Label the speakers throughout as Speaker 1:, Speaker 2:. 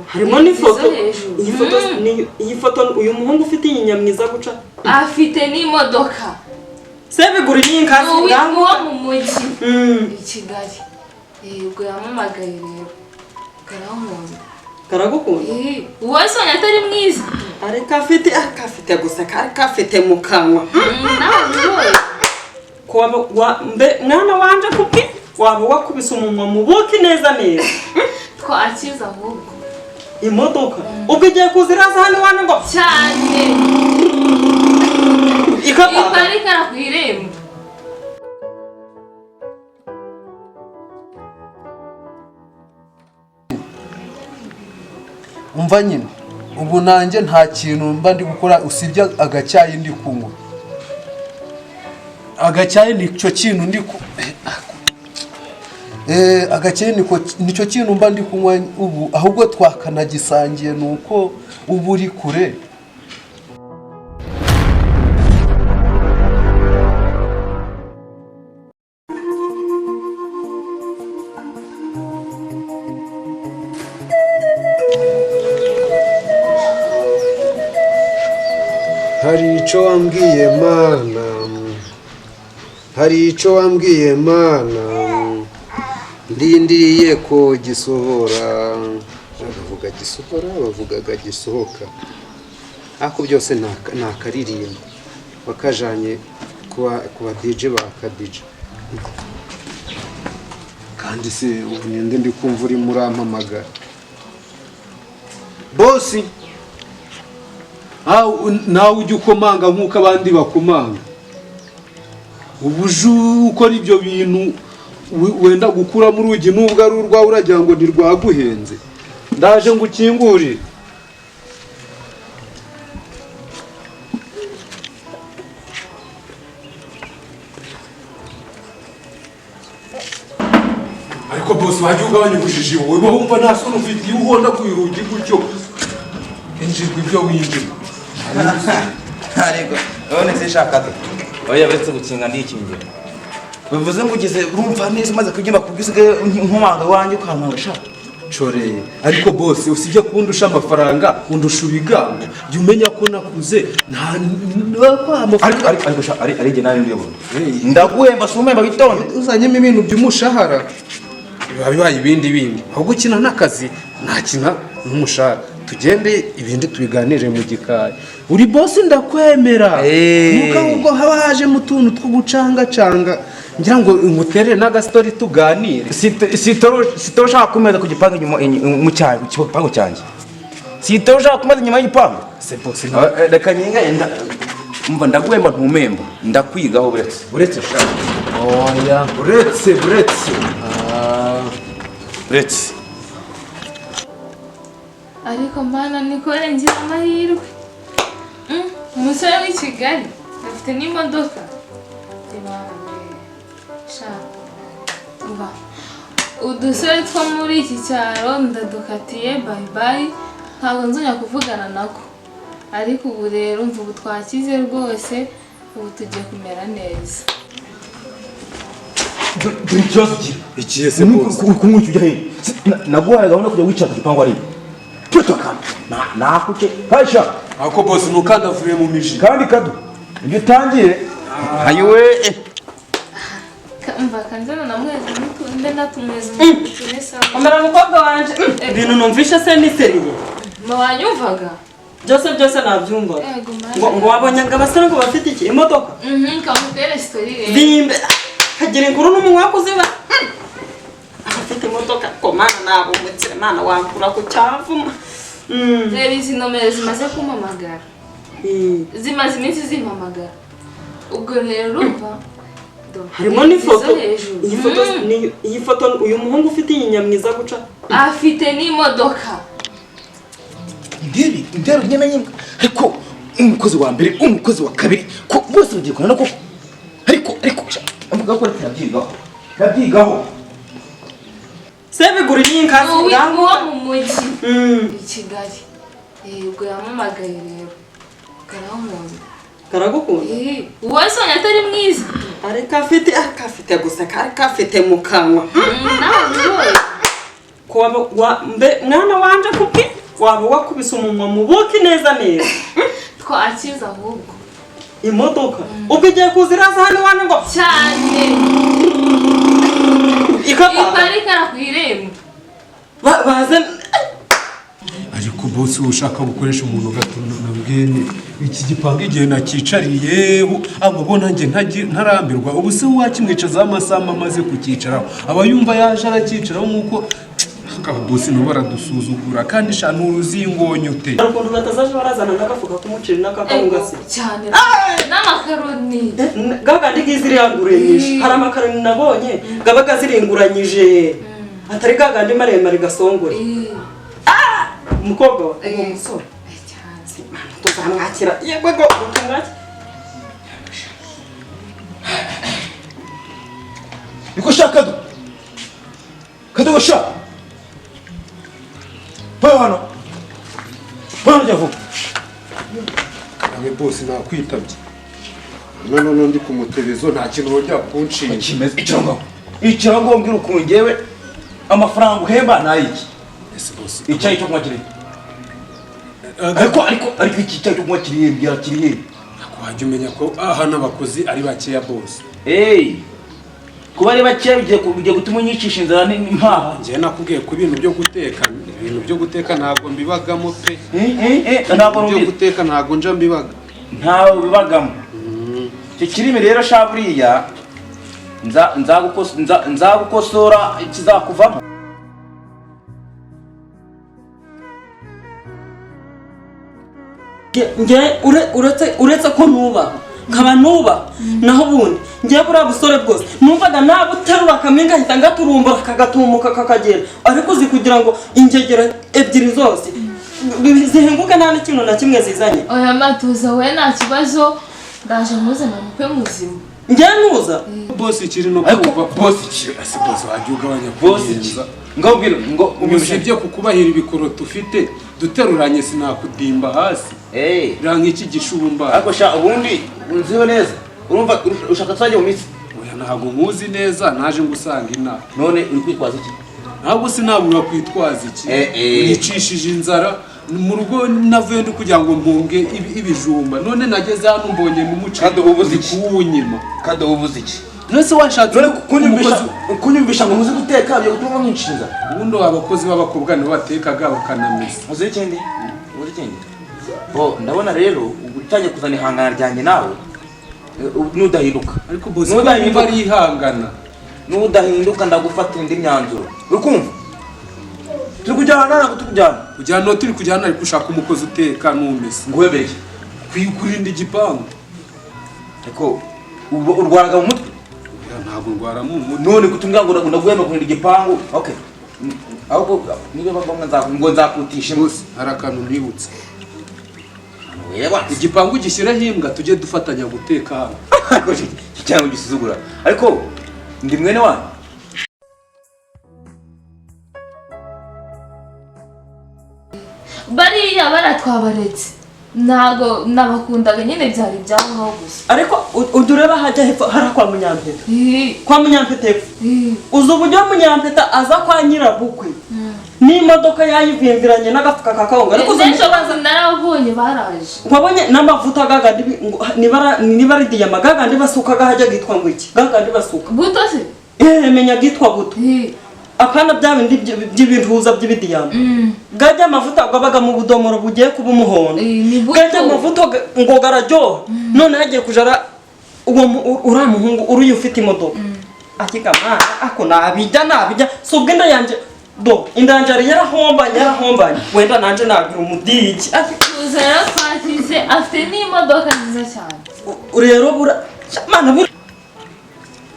Speaker 1: harimo n'ifoto. Iyi foto uyu muhungu ufite inyamwiza guca
Speaker 2: afite n'imodoka
Speaker 1: sebigura n'inkazi
Speaker 2: uwo mu mujyi i Kigali ubwo yamamagaye rero karamukunda
Speaker 1: karagukunda
Speaker 2: uwo Sonia atari mwiza
Speaker 1: ariko afite gusa kafite mu kanwa
Speaker 2: nawe
Speaker 1: mwana wanje kuki waba wakubise umunwa mu buki neza
Speaker 2: twakiza ahubwo
Speaker 1: imodoka ubwo igiye kuziraza hano wane ngo
Speaker 2: cyane iparika ku irembo
Speaker 3: umva nyine ubu nanjye nta kintu mba ndi gukora usibye agacyayi ndi kunywa agacyayi nicyo kintu ndi agacyayi nicyo kintu mba ndi kunywa ubu ahubwo twakanagisangiye nuko ubu uri kure hari icyo wambwiye mana ndindiriye ko gisohora bavugaga gisohoka ariko byose ni akaririmbo bakajanye kuba DJ ba Kadija kandi se ubu ndi kumva uri murampamagara bosi nawe ujya ukomanga nk'uko abandi bakomanga ubuje ukora ibyo bintu wenda gukura mu rugi n'ubwo ari urwawe uragira ngo ntirwaguhenze ndaje ngo ukingurire ariko bose wajya ugabanya ubujiji wowe wumva nta soni ufite iyo uhonda ku rugi gutyo injirwa ibyo winjira
Speaker 4: ariko none se shaka oya betse gukinga ndikingira bivuze ngo ugize urumva neza maze kubyimba kubwisige nkomanga wanjye ukamanga sha
Speaker 3: choreye ariko bose usibye kundusha amafaranga undusha ibigango jya umenya ko nakuze
Speaker 4: ari je nawe ndiyo ndaguhemba sumemba bitonde
Speaker 3: uzanyemo ibintu by'umushahara bibaye ibindi ahubwo ukina n'akazi ntakina n'umushahara tugende ibindi tubiganire mu gikari uri boss ndakwemera nuko ubwo haba haje mu tuntu two gucanga ngira ngo ngutere naga story tuganire
Speaker 4: sitoshaka kumeza ku gipangu mu cyayi ku gipangu cyanjye sitoshaka kumeza nyuma y'igipangu
Speaker 3: c'est boss
Speaker 4: reka nyinga umva ndaguhemba ntumemba ndakwigaho buretse sha
Speaker 3: oya buretse
Speaker 2: ariko mana nikore ngira amahirwe umusore w'i Kigali afite n'imodoka udusore two muri iki cyaro ndadukatiye bye ntabwo nzongera kuvugana nako ariko ubu rero umva ubu twakize rwose ubu tugiye kumera neza
Speaker 4: dore ikibazo
Speaker 3: ikihe se boss
Speaker 4: kumwuka ujya he naguhaye gahunda kujya wicara ku gipangu ari nakuke hasha
Speaker 3: ako boss nukandavuriye mu miji
Speaker 4: kandi kado ibyo utangiye ayiwe
Speaker 2: umva kanzana na mwezi mbe natumwezi mutune
Speaker 1: amara mukobwa wanje ibintu numvisha se niseriye
Speaker 2: mwanyumvaga
Speaker 1: byose nabyumvaga ngo wabonye abasore ngo bafite iki imodoka
Speaker 2: kamutere story
Speaker 1: bimbe hagira inkuru n'umunwa kuziba afite imodoka komana nabo mutsire mana wankura ku cyavuma
Speaker 2: reba izi nomero zimaze kumamagara zimaze iminsi zimpamagara ubwo rero urumva
Speaker 1: harimo n'ifoto iyi foto uyu muhungu ufite inyamwiza guca
Speaker 2: afite n'imodoka
Speaker 4: ndero nyine ariko umukozi wa mbere umukozi wa kabiri ko bose bagiye kunana ko ariko avuga ko yabyigaho
Speaker 1: sebigura n'inkazi
Speaker 2: uwo mu mujyi i Kigali ubwo yamamagaye rero karamukunda
Speaker 1: karagukunda
Speaker 2: uwo Sonia atari mwiza
Speaker 1: ariko afite gusa kafite mu kanwa
Speaker 2: nawe
Speaker 1: mwana wanje kuki waba wakubise umunwa mu buki neza neza.
Speaker 2: twakiza ahubwo
Speaker 1: Imodoka ubwo igiye kuziraza hano wane ngo
Speaker 2: cyane iparika ku irembo
Speaker 1: baze.
Speaker 3: ariko bosi ushaka gukoresha umuntu gatuna nabwene iki gipangu igihe nakicariye ababona nge ntarambirwa ubu se wakimwicaza amasaha amaze kucyicaraho aba yumva yaje arakicaraho nkuko bosi no baradusuzugura kandi sha nuruzingonye ute
Speaker 1: ukuntu batazaje barazana n'agafuka k'umuceri n'akakawunga se
Speaker 2: cyane n'amakaroni
Speaker 1: gagandi giziranguranyije hari amakaroni nabonye gabaga ziringuranyije atari gagandi maremare gasongore umukobwa uwo musore tuzamwakira yego go tumwakira
Speaker 4: niko shaka kado shaka hano jya vuba
Speaker 3: abe bosi nakwitabye none ndi ku muterezo nta kintu wajya kunshinga
Speaker 4: kimeze icyango mbwira ukuntu ngewe amafaranga uhemba nayiki
Speaker 3: ese bosi
Speaker 4: icyayi cyo kumwakiriye ariko iki cyayi cyo kumwakiriye byakiriye
Speaker 3: wajya umenya ko aha n'abakozi ari bakeya bosi
Speaker 4: kuba ari bakeya bigiye gutuma unyicisha inzara n'impaha
Speaker 3: njye nakubwiye ku bintu byo guteka ntabwo mbibagamo pe byo guteka ntabwo nja mbibaga
Speaker 4: ntawe bibagamo icyo kirimi rero sha buriya nzagukosora ikizakuvamo
Speaker 1: nge uretse ko nuba nkaba nuba naho ubundi ngiye buriya busore bwose numvaga nabuterura akaminga ahita ngaturumbura kagatumuka kakagera ariko uzi kugira ngo ingegera ebyiri zose zihinguke nta n'ikintu na kimwe zizanye.
Speaker 2: oya matuza we nta kibazo ndaje muzana mukwe muzima
Speaker 1: njye nuza
Speaker 3: bosi kiri no kuba bosi wajya ugabanya kugenza
Speaker 4: ngo
Speaker 3: umusibye kukubahira ibikoro tufite duteruranye sinakudimba hasi ranga iki gishumba
Speaker 4: ariko sha ubundi unziho neza urumva ushaka tuzajya mu mitsi
Speaker 3: oya ntabwo muzi neza naje ngusanga inama
Speaker 4: none uri kwitwaza iki
Speaker 3: ntabwo sinabura kwitwaza iki nicishije inzara mu rugo navuye ndi kugira ngo mpunge ibijumba none nageze hano mbonye n'umuceri kuwunyima
Speaker 4: kandi ubuze iki
Speaker 3: nese washatse
Speaker 4: kunyumvisha ngo muzi guteka byo gutuma mwinshinza
Speaker 3: ubundi abakozi b'abakobwa nibo batekaga bakanamesa
Speaker 4: uzi ikindi ndabona rero ugutangiye kuzana ihangana ryanjye nawe nudahinduka
Speaker 3: ariko bosi numva ari ihangana
Speaker 4: nudahinduka ndagufatira indi myanzuro uri kumva turi kujyana ntabwo
Speaker 3: turi kujyana ariko ushaka umukozi uteka n'umesa
Speaker 4: nguhebeye
Speaker 3: kurinda igipangu
Speaker 4: ariko urwaraga mu mutwe
Speaker 3: ntabwo urwara mu mutwe
Speaker 4: none kutumbwira ngo ndaguhemba kurinda igipangu ahubwo niba ngombwa ngo nzakutishe
Speaker 3: bose hari akantu nibutse igipangu gishyiraho imbwa tujye dufatanya guteka hano
Speaker 4: cyangwa gisuzugura ariko ndi mwene wanyu
Speaker 2: bariya baratwabaretse ntago nabakundaga nyine byari ibyaho gusa
Speaker 1: ariko ujya ureba hajya hepfo hari kwa munyampeta kwa munyampeta hepfo uzi uburyo munyampeta aza kwa nyirabukwe n'imodoka yayivimviranye n'agafuka kakawunga
Speaker 2: ariko ejo baza narabonye baraje
Speaker 1: wabonye n'amavuta gagandi niba ari diyama gagandi basuka gahajya gitwa ngo iki gagandi basuka
Speaker 2: buto se
Speaker 1: menya gitwa buto akana bya bindi by'ibintuza by'ibidiyama gajya amavuta gabaga mu budomoro bugiye kuba umuhondo gajya amavuta ngo gararyoha none hagiye kujara uwo uriya muhungu uriya ufite imodoka akigama ako nabijya si ubwo inda yanjye inda yanjye yari yarahombanye wenda nanjye nagira umudigi
Speaker 2: tuza rero twakize afite n'imodoka nziza cyane
Speaker 1: rero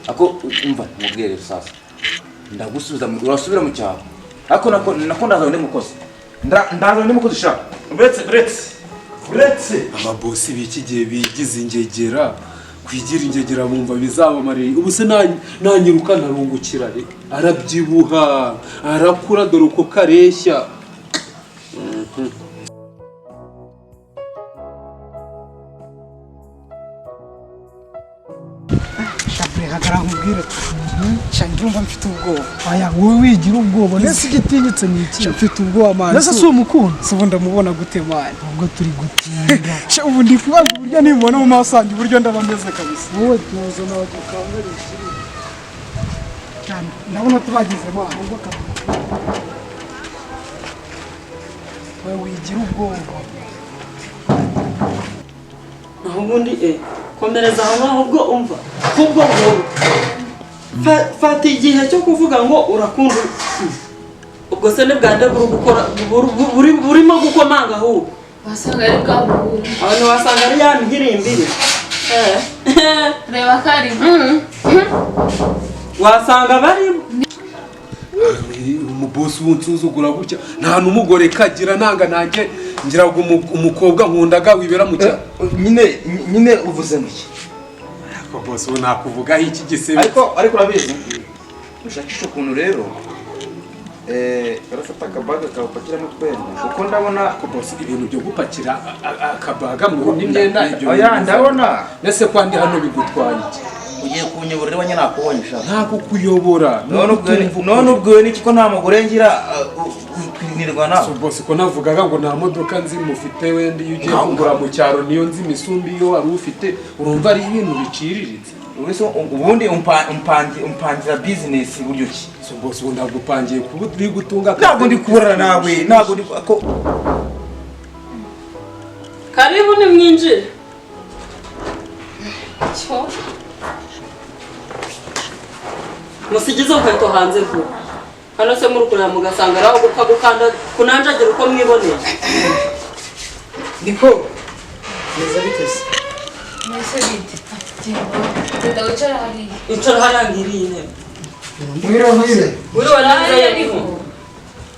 Speaker 4: ako umva mubwire sasa ndagusubiza urasubira mu cyaro ariko nako ndazana undi mukozi ndazana undi mukozi ushaka uretse
Speaker 3: ababosi b'iki gihe bigize ingegera kwigira ingegera bumva bizabamarira ubu se nanyiruka ntarungukira arabyibuha arakura dore uko kareshya
Speaker 5: reka nkubwire cyane ndumva mfite ubwoba aya wowe wigira ubwoba nese igitinyitse ni iki mfite ubwoba man nese si umukunda si ubundi ndamubona gute man ubwo turi gutinda sha ubu ndi kubaza uburyo nibona mu maso yanjye uburyo ndaba meze kabisa wowe tuzo nawe tukangara ikiri cyane ndabona tubageze man ubwo wowe wigira ubwoba
Speaker 1: aho ubundi komereza aho ngaho ubwo umva kubwo nkuru fata igihe cyo kuvuga ngo urakunda ubwo se n'ibwande burimo gukomanga ahubwo
Speaker 2: wasanga ari bwa buhuru
Speaker 1: abantu wasanga ari ya mihirimbiri
Speaker 2: reba kari
Speaker 1: wasanga barimo
Speaker 3: umubosi w'unsuzugura gutya nta n'umugore kagira nanga nanjye ngira ngo umukobwa nkundaga wibera mu cyaro
Speaker 4: nyine uvuze ngo iki
Speaker 3: ariko bosi we nakuvugaho iki gisebe
Speaker 4: ariko urabizi ushakisha ukuntu rero barafata akabaga kawupakiramo utwenda kuko ndabona
Speaker 3: ko bosi ibintu byo gupakira akabaga mu n'imyenda ibyo
Speaker 4: oya ndabona
Speaker 3: nese kwandi hano bigutwaye iki
Speaker 4: ugiye kunyoborera wanye nakubonye ushaka
Speaker 3: ntabwo kuyobora
Speaker 4: none ubwiwe n'iki ko nta mugore ngira twinirwa nawe
Speaker 3: so bosi ko navugaga ngo nta modoka nzi mufite wenda iyo ugiye kugura mu cyaro niyo nzi imisumbi iyo wari ufite urumva ari ibintu biciriritse
Speaker 4: ubundi umpangira bizinesi buryo ki
Speaker 3: so bosi ubu ntabwo upangiye kuba uri gutunga
Speaker 4: ntabwo ndi kuburana nawe ntabwo ndi ko
Speaker 1: karibu ni mwinjire
Speaker 2: cyo
Speaker 1: musigize ukweto hanze vuba hano se muri kureba mugasanga araho gupfa gukanda kunanjagira uko mwiboneye
Speaker 5: niko neza bitese
Speaker 2: mwese bite genda wicara hariya
Speaker 1: icara hariya ngiriye intebe
Speaker 5: mwire
Speaker 1: uri wanaze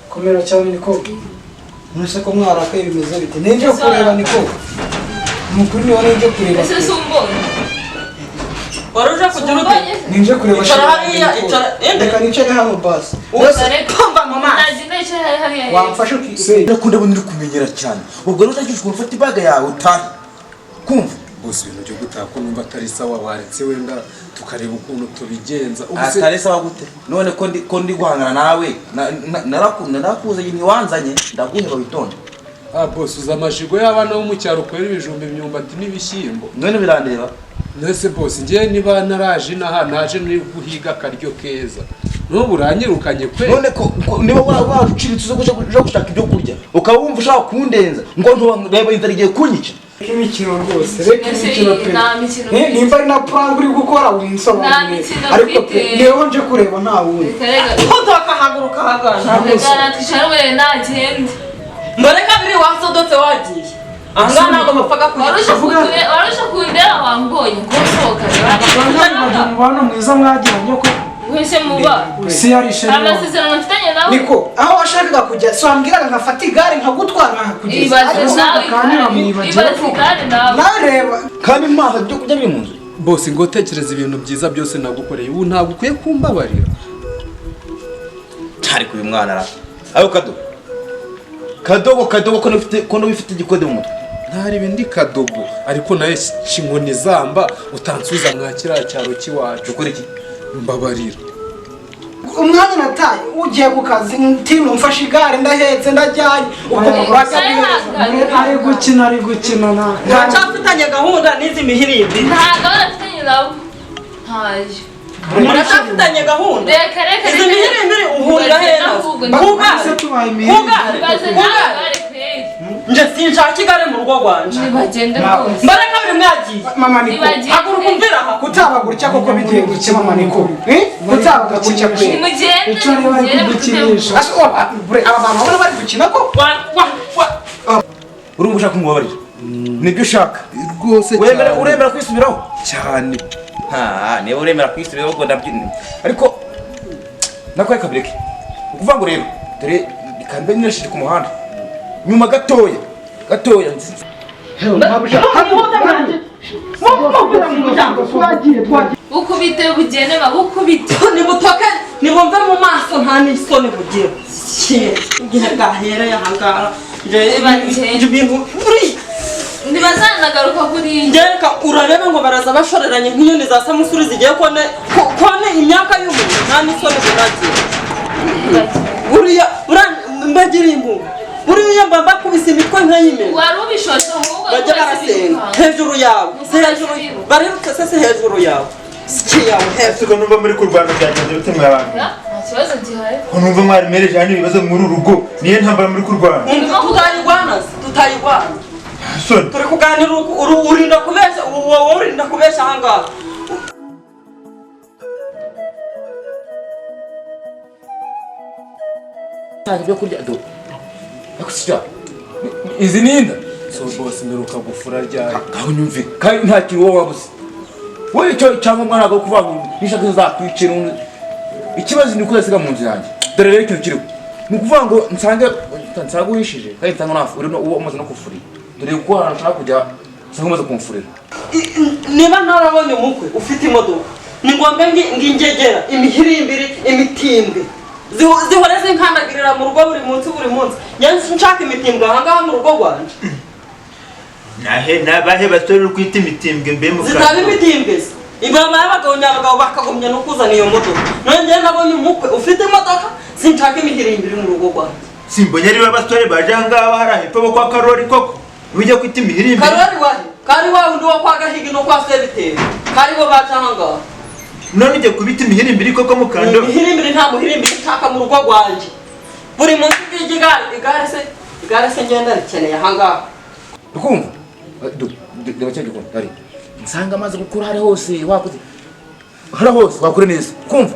Speaker 5: komera cyane niko nuse ko mwarakaye bimeze bite nje kureba niko mukuri ni wari nje kureba
Speaker 2: ese sumbonye
Speaker 1: waruje kugira ute
Speaker 5: ninje kureba
Speaker 1: icara hariya icara
Speaker 5: reka nicare hano basi
Speaker 1: pamba mama
Speaker 5: wamfashe
Speaker 4: ndakunda bo ndiri kumenyera cyane ubwo rero utagiye gufata ibaga yawe utahe kumva
Speaker 3: bosi ibintu byo gutaha ko numva atari sawa waretse wenda tukareba ukuntu tubigenza
Speaker 4: atari sawa gute none ko ndi guhangana nawe narakuze ntiwanzanye ndaguheba witonde
Speaker 3: bosi uza amajigo y'abana bo mu cyaro kwera ibijumba imyumbati n'ibishyimbo
Speaker 4: none birandeba
Speaker 3: nese bosi ngiye niba naraje inaha naje nuri guhiga akaryo keza n'ubu uranyirukanye kwe
Speaker 4: none ko niba waruciritse uzo gushaka ibyo kurya ukaba wumva ushaka kundenza ngo ntureba inzara igiye kunyica
Speaker 5: imikino rwose reka imikino pe nimba ari na prank uri gukora winsobanurire ariko pe niyo nje kureba nta wundi
Speaker 1: utakahaguruka hagana mbareka biri wasodotse wagiye aha ntabwo bapfaga
Speaker 2: warusha kundera wambonye kusohoka
Speaker 5: umubano mwiza mwagiranye ko
Speaker 2: wese muba
Speaker 5: si yarishe
Speaker 2: amasezerano mfitanye nawe
Speaker 5: niko aho washakaga kujya so wambwiraga nkafata igare nkagutwara nkakugeza
Speaker 2: ibaze
Speaker 5: nawe reba
Speaker 4: kandi mpamvu byo kujya biri mu nzu
Speaker 3: bosi ngo tekereza ibintu byiza byose nagukoreye ubu ntabwo ukwiye kumbabarira
Speaker 4: cyari kuba umwana ara ayo kadogo ko n'ubifite igikode mu mutwe
Speaker 3: ntari ibindi kadogo ariko nawe shinkoni zamba utansubiza mwa kiriya cyaro cy'iwacu
Speaker 4: ukora iki
Speaker 3: mbabarira
Speaker 5: umwanya nataye ugiye ku kazi ntino mfashe igare ndahetse ndajyanye ari gukina na
Speaker 1: ntacafitanye gahunda n'izi mihirimbi
Speaker 2: ntabwo barafitanye nabo ntayo
Speaker 1: muracafitanye gahunda
Speaker 2: reka
Speaker 1: izi mihirimbi uhurira hera nje sinshaka igare mu rugo rwanje
Speaker 2: nibagende rwose
Speaker 1: mbareka biri mwagiye
Speaker 5: mama niko
Speaker 1: haguruka umvira aha
Speaker 5: kutabagurya koko bigiye guke mama niko kutabagurya kwe
Speaker 2: nimugende
Speaker 5: gukinisha aba bantu baba bari gukina ko
Speaker 4: urumva ushaka kumubabarira nibyo ushaka
Speaker 3: rwose
Speaker 4: uremera kwisubiraho
Speaker 3: cyane
Speaker 4: niba uremera kwisubiraho ubwo ndabyina ariko nakwaye kabireke ukuvuga ngo rero dore ikambe nirashije ku muhanda nyuma gatoya
Speaker 2: ukubite bugene babukubite
Speaker 1: nibutoke nibumve mu maso nta n'isoni bugira igihe gahereye aha ngaha ibintu
Speaker 2: ntibazanagaruka kuri
Speaker 1: ngereka urareba ngo baraza bashoreranye nk'inyoni za samusuri zigiye kone imyaka y'umuntu nta n'isoni ziragira uriya mbagira impuhwe uriya mba mbakubise imitwe nk'ay'imena
Speaker 2: wari ubishotse ahubwo
Speaker 1: bajya barasenga hejuru yawe barerutse se hejuru yawe siki yawe
Speaker 6: hejuru numva muri kurwana byagenze bite mwe abantu
Speaker 2: nta kibazo gihari
Speaker 6: numva mwari mereje hano ibibazo muri rugo niyo ntambara muri kurwana
Speaker 1: tutayigwana turi kuganira urinda kubeshya wowe urinda kubeshya ahangaha
Speaker 4: ibyo kurya do akusira izi ninda
Speaker 3: so boss mperuka gufura ryari
Speaker 4: aho nyumve kandi nta kintu wowe wabuze wowe icyo cyangwa mwana go kuvuga ngo nishaka zakwicira ikibazo ni kuzasiga mu nzu yanjye dore rero ikintu kiriho ni ukuvuga ngo nsange wishije kandi nsanga nafu uri uwo umaze no kufurira dore ko hano nshaka kujya nsanga umaze kumfurira
Speaker 1: niba ntarabonye umukwe ufite imodoka ni ngombwa ngingegera imihirimbiri imitimbwe zihora zinkandagirira mu rugo buri munsi nshaka imitimbwe ahangaha mu rugo rwanje
Speaker 6: nabahe basore uri kwita imitimbwe mbe mu
Speaker 1: zitaba imitimbwe se ingoma y'abagabo nyabagabo bakagumya no kuzana iyo modoka none njyewe nabonye umukwe ufite imodoka sinshaka imihirimbiri mu rugo rwanje
Speaker 6: simbonye ari basore baje ahangaha hari ahepfo bo kwa Karori koko ujya kwita imihirimbiri
Speaker 1: Karori wahe kari wa undi wo kwa Gahigi no kwa Sebiteri kari bo baje ahangaha
Speaker 6: none ujya kubita imihirimbiri koko mukando
Speaker 1: imihirimbiri nta muhirimbiri nshaka mu rugo rwanje buri munsi igare se ngenda rikeneye ahangaha
Speaker 4: ukumva deba cyangwa ukumva ari nsanga amaze gukura hari hose wakoze hari hose wakure neza ukumva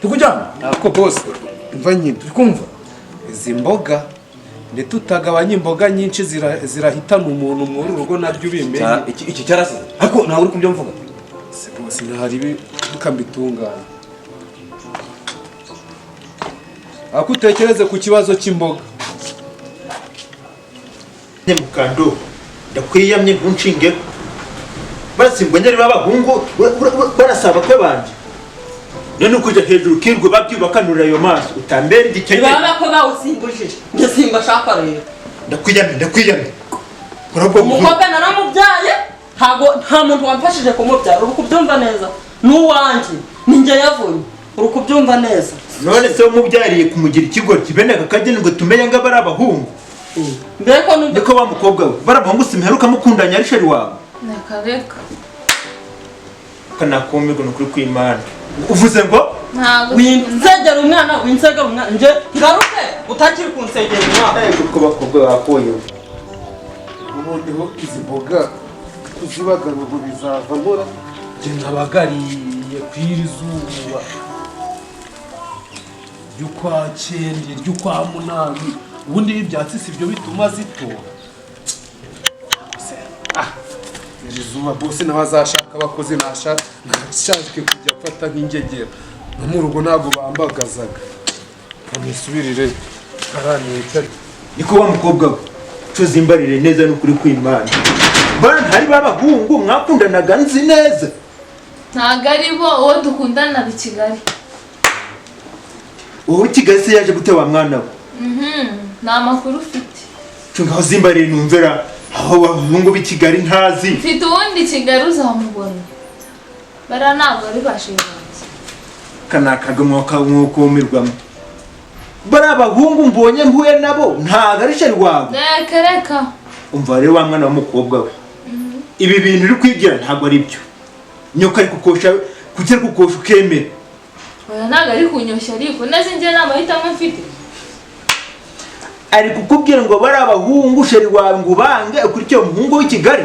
Speaker 4: tukujyana
Speaker 3: ako boss mva nyine
Speaker 4: ukumva
Speaker 3: izi mboga ndetse utagabanya imboga nyinshi zirahitana umuntu muri urugo naryo ubimenye
Speaker 4: iki cyarasize ariko ntawe uri kumbyo mvuga
Speaker 3: se boss ntahari bikambitungana ako utekereze ku kibazo cy'imboga
Speaker 6: mukando ndakwiyamye ntunshinge barasimbonye ari babahungu barasaba kwe banje none ukujya hejuru kirwe babyubakanura ayo maso utambere ndikeye
Speaker 1: baba ko bawusimbujije njye simba shaka rero
Speaker 6: ndakwiyamye
Speaker 1: umukobwa naramubyaye nta muntu wamfashije kumubyara uri kubyumva neza n'uwanjye ni njye yavunye uri kubyumva neza
Speaker 6: none se umubyariye kumugira ikigo kibeneka kageni ngo tumenye ngo bari abahungu
Speaker 1: mbeko
Speaker 6: niko wa mukobwa we barabahungu simheruka mukundanya ari sheri wawe
Speaker 2: nakareka
Speaker 6: kanakumirwa nukuri kw'Imana uvuze ngo
Speaker 1: winsegera umwana nje ngaruke utakiri kunsegera umwana
Speaker 6: kuko bakobwa bakoye
Speaker 3: ubundi izi mboga kuzibagara ngo bizavamo njye nabagariye kw'iri zuba ry'ukwa cyenda ry'ukwa munani ubundi ibyatsi si byo bituma zitora iri zuba bose nawe azashaka abakozi nashake kujya afata nk'ingegera no mu rugo ntabwo bambagazaga nisubirire karaniye
Speaker 6: niko wa mukobwa we tuzimbarire neza n'ukuri kw'Imana bana ntari babahungu mwakundanaga nzi neza
Speaker 2: ntago ari bo uwo dukundana i Kigali
Speaker 6: wowe Kigali se yaje gute wa mwana we
Speaker 2: nta makuru ufite
Speaker 6: ngaho zimbarire numvera aho abahungu b'i Kigali ntazi
Speaker 2: mfite uwundi Kigali uzamubona bara ntabwo ari bashiranze
Speaker 6: kanakaga mwuko wumirwamo bari abahungu mbonye mpuye nabo ntago ari sheri wawe
Speaker 2: reka
Speaker 6: umva rero wa mwana w'umukobwa we ibi bintu uri kwigira ntabwo ari byo nyoka ari kukosha kugera kukosha ukemera
Speaker 2: oya ntabwo ari kunyoshya ariko neze njye nta mahitamo mfite
Speaker 6: ari kukubwira ngo bari abahungu sheri wawe ngo ubange ukurikiye umuhungu w'i Kigali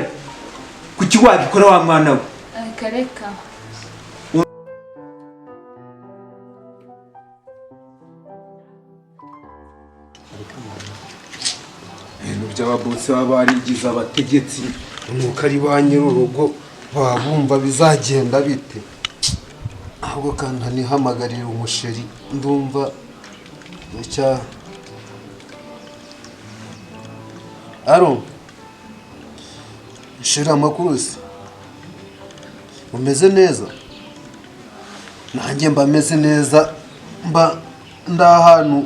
Speaker 6: kuki wabikora wa mwana we
Speaker 2: reka
Speaker 3: ibintu by'ababotsi baba barigize abategetsi nuko ari ba nyir'urugo baba bumva bizagenda bite ahubwo kandi ntihamagarire umusheri ndumva icya aro shira amakuru se umeze neza nanjye mba meze neza mba ndahantu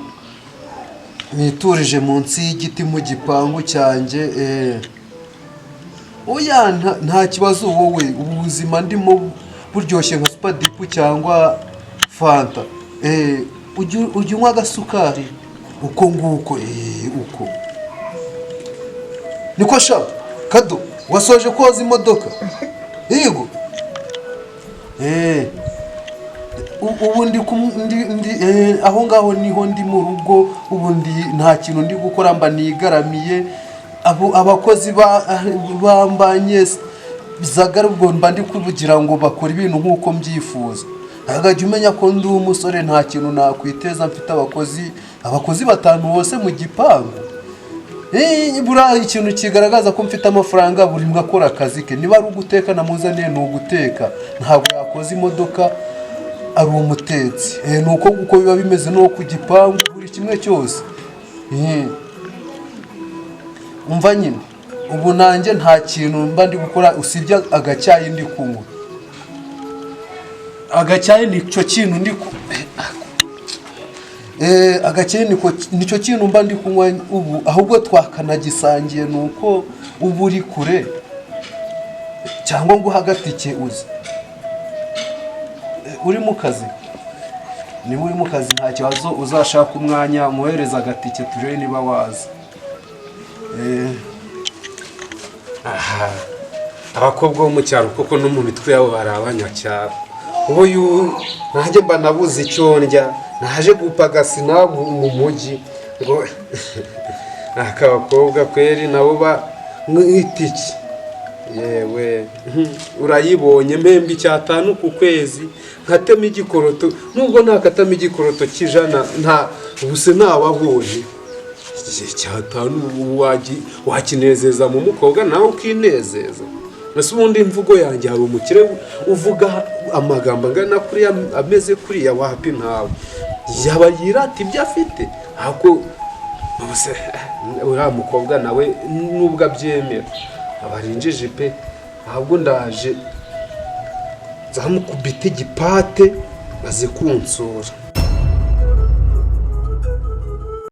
Speaker 3: niturije munsi y'igiti mu gipangu cyanjye oya nta kibazo wowe ubu buzima ndimo buryoshye nka super dip cyangwa fanta ujya unywa agasukari uko nguko uko niko sha Kado wasoje koza imodoka yego ubu ndi aho ngaho niho ndi mu rugo ubu nta kintu ndi gukora mba nigaramiye abakozi bambanye bizagara ubwo mba ndi kuvugira ngo bakora ibintu nk'uko mbyifuza agajya umenya ko ndi umusore nta kintu nakwiteza mfite abakozi batanu bose mu gipangu buriya ikintu kigaragaza ko mfite amafaranga buri mwe akora akazi ke niba ari uguteka namuzaniye ni uguteka ntabwo yakoze imodoka ari umutetsi ni uko biba bimeze no ku gipangu buri kimwe cyose umva nyine ubu nanjye nta kintu mba ndi gukora usibye agacyayi ndi kunywa agacyayi nicyo kintu ndi agacyayi nicyo kintu mba ndi kunywa ubu ahubwo twakanagisangiye ni uko uba uri kure cyangwa ngo uhagatike uzi uri mu kazi niba uri mu kazi nta kibazo uzashaka umwanya muhereza agatike turebe niba waza abakobwa bo mu cyaro kuko no mu mitwe yabo bari abanyacyaro ubu nanjye mba nabuze icyo ndya naje gupagasi nabo mu mujyi ngo akabakobwa kweri nabo mwitiki yewe urayibonye mbembe icyatanu ku kwezi nkatema igikoroto nubwo nakatama igikoroto kijana ubuse ntababonye icyatanu wakinezeza mu mukobwa nawe ukinezeza nase ubundi imvugo yanjye hari umukire uvuga amagambo angana kuriya ameze kuriya wapi ntawe yaba yirata ibyo afite ahubwo uriya mukobwa nawe nubwo abyemera abarinjije pe ahubwo ndaje zamukubita igipate maze kunsura